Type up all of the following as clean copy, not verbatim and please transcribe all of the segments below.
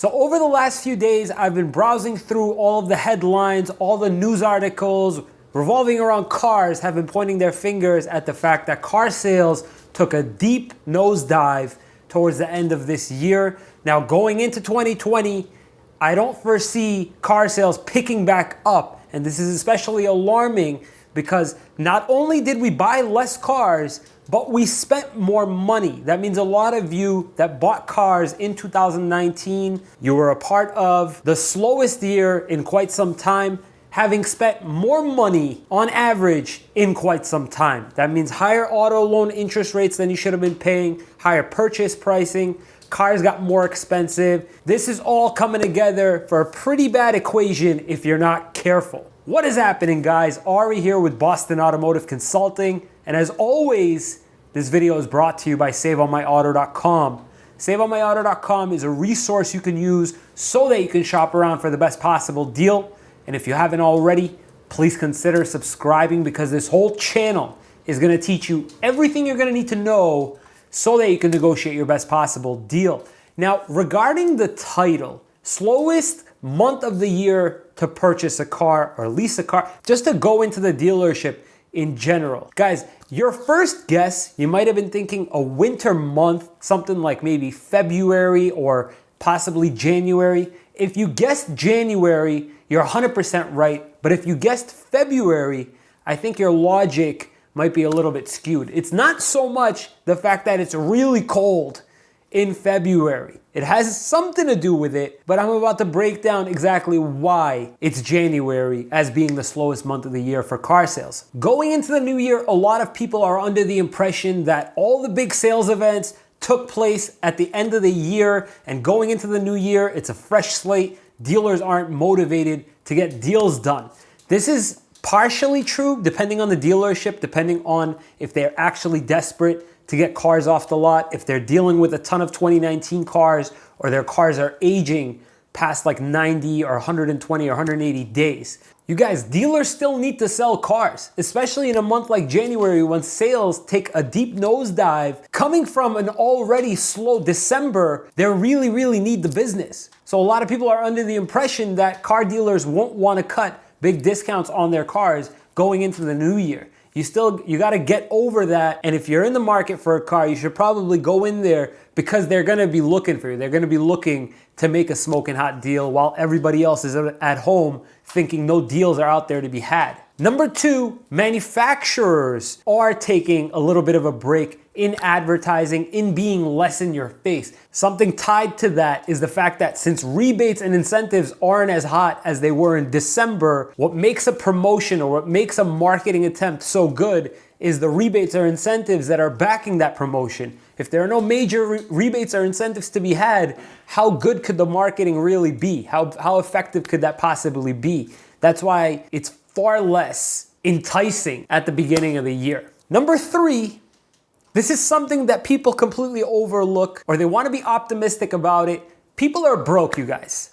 So over the last few days, I've been browsing through all of the headlines, all the news articles revolving around cars have been pointing their fingers at the fact that car sales took a deep nosedive towards the end of this year. Now going into 2020, I don't foresee car sales picking back up. And this is especially alarming because not only did we buy less cars, but we spent more money. That means a lot of you that bought cars in 2019, you were a part of the slowest year in quite some time, having spent more money on average in quite some time. That means higher auto loan interest rates than you should have been paying, higher purchase pricing, cars got more expensive. This is all coming together for a pretty bad equation if you're not careful. What is happening, guys? Ari here with Boston Automotive Consulting. And as always, this video is brought to you by SaveOnMyAuto.com. SaveOnMyAuto.com is a resource you can use so that you can shop around for the best possible deal. And if you haven't already, please consider subscribing because this whole channel is going to teach you everything you're going to need to know so that you can negotiate your best possible deal. Now, regarding the title, slowest month of the year to purchase a car or lease a car, just to go into the dealership in general. Guys, your first guess, you might have been thinking a winter month, something like maybe February or possibly January. If you guessed January, you're 100% right. But if you guessed February, I think your logic might be a little bit skewed. It's not so much the fact that it's really cold in February. It has something to do with it, but I'm about to break down exactly why it's January as being the slowest month of the year for car sales. Going into the new year, a lot of people are under the impression that all the big sales events took place at the end of the year, and going into the new year, it's a fresh slate. Dealers aren't motivated to get deals done. This is partially true depending on the dealership, depending on if they're actually desperate to get cars off the lot, if they're dealing with a ton of 2019 cars or their cars are aging past like 90 or 120 or 180 days. You guys, dealers still need to sell cars, especially in a month like January when sales take a deep nosedive. Coming from an already slow December, they really need the business. So a lot of people are under the impression that car dealers won't want to cut big discounts on their cars going into the new year. You got to get over that. And if you're in the market for a car, you should probably go in there because they're going to be looking for you. They're going to be looking to make a smoking hot deal while everybody else is at home thinking no deals are out there to be had. Number two, manufacturers are taking a little bit of a break in advertising, in being less in your face. Something tied to that is the fact that since rebates and incentives aren't as hot as they were in December, what makes a promotion or what makes a marketing attempt so good is the rebates or incentives that are backing that promotion. If there are no major rebates or incentives to be had, how good could the marketing really be? How effective could that possibly be? That's why it's far less enticing at the beginning of the year. Number three, this is something that people completely overlook or they want to be optimistic about it. People are broke, you guys.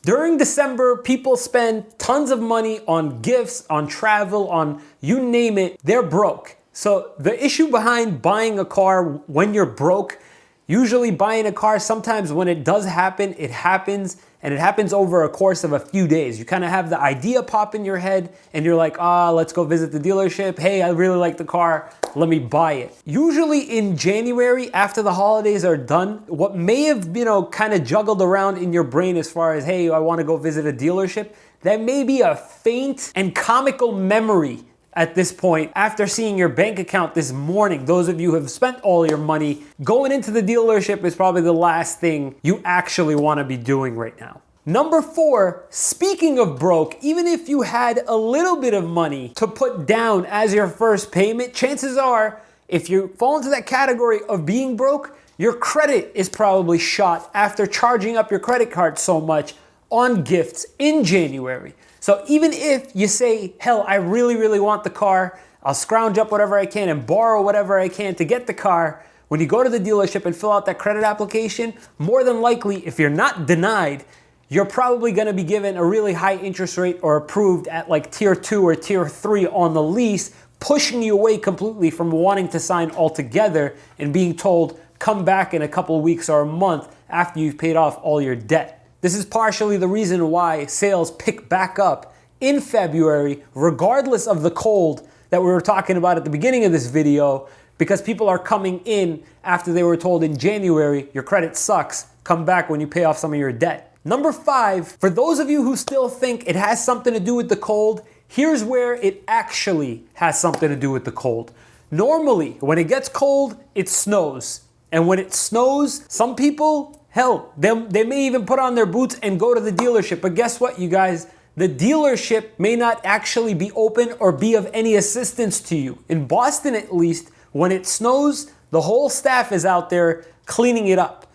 During December, people spend tons of money on gifts, on travel, on you name it, they're broke. So the issue behind buying a car when you're broke, usually buying a car, sometimes when it does happen, it happens, and it happens over a course of a few days. You kind of have the idea pop in your head and you're like, let's go visit the dealership. Hey, I really like the car. Let me buy it. Usually in January, after the holidays are done, what may have, kind of juggled around in your brain as far as, hey, I want to go visit a dealership, that may be a faint and comical memory at this point after seeing your bank account this morning. Those of you who have spent all your money, going into the dealership is probably the last thing you actually want to be doing right now. Number four, speaking of broke, even if you had a little bit of money to put down as your first payment, chances are, if you fall into that category of being broke, your credit is probably shot after charging up your credit card so much on gifts in January. So even if you say, hell, I really want the car, I'll scrounge up whatever I can and borrow whatever I can to get the car, when you go to the dealership and fill out that credit application, more than likely, if you're not denied, you're probably gonna be given a really high interest rate or approved at like tier 2 or tier 3 on the lease, pushing you away completely from wanting to sign altogether and being told, come back in a couple of weeks or a month after you've paid off all your debt. This is partially the reason why sales pick back up in February, regardless of the cold that we were talking about at the beginning of this video, because people are coming in after they were told in January, your credit sucks, come back when you pay off some of your debt. Number 5, for those of you who still think it has something to do with the cold, here's where it actually has something to do with the cold. Normally, when it gets cold, it snows. And when it snows, some people, hell, they may even put on their boots and go to the dealership. But guess what, you guys? The dealership may not actually be open or be of any assistance to you. In Boston, at least, when it snows, the whole staff is out there cleaning it up.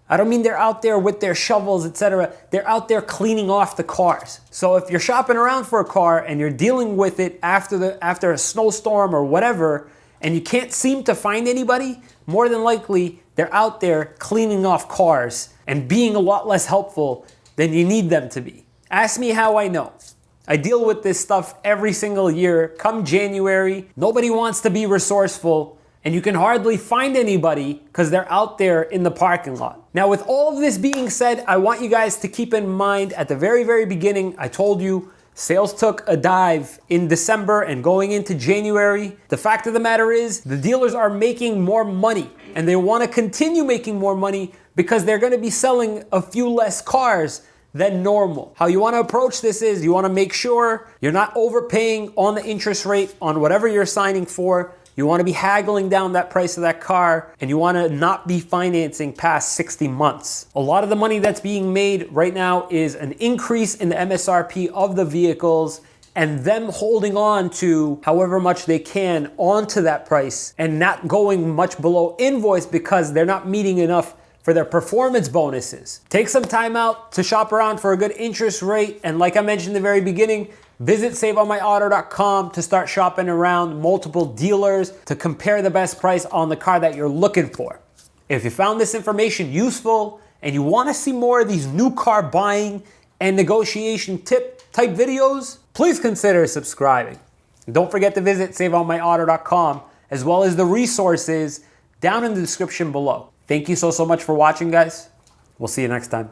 I don't mean they're out there with their shovels, etc. They're out there cleaning off the cars. So if you're shopping around for a car and you're dealing with it after a snowstorm or whatever, and you can't seem to find anybody, more than likely they're out there cleaning off cars and being a lot less helpful than you need them to be. Ask me how I know. I deal with this stuff every single year. Come January, nobody wants to be resourceful, and you can hardly find anybody because they're out there in the parking lot. Now, with all of this being said, I want you guys to keep in mind at the very, very beginning, I told you sales took a dive in December and going into January. The fact of the matter is the dealers are making more money, and they want to continue making more money because they're going to be selling a few less cars than normal. How you want to approach this is you want to make sure you're not overpaying on the interest rate on whatever you're signing for. You want to be haggling down that price of that car, and you want to not be financing past 60 months. A lot of the money that's being made right now is an increase in the MSRP of the vehicles and them holding on to however much they can onto that price and not going much below invoice because they're not meeting enough for their performance bonuses. Take some time out to shop around for a good interest rate, and like I mentioned in the very beginning, visit saveonmyauto.com to start shopping around multiple dealers to compare the best price on the car that you're looking for. If you found this information useful and you want to see more of these new car buying and negotiation tip type videos, please consider subscribing. And don't forget to visit saveonmyauto.com as well as the resources down in the description below. Thank you so much for watching, guys. We'll see you next time.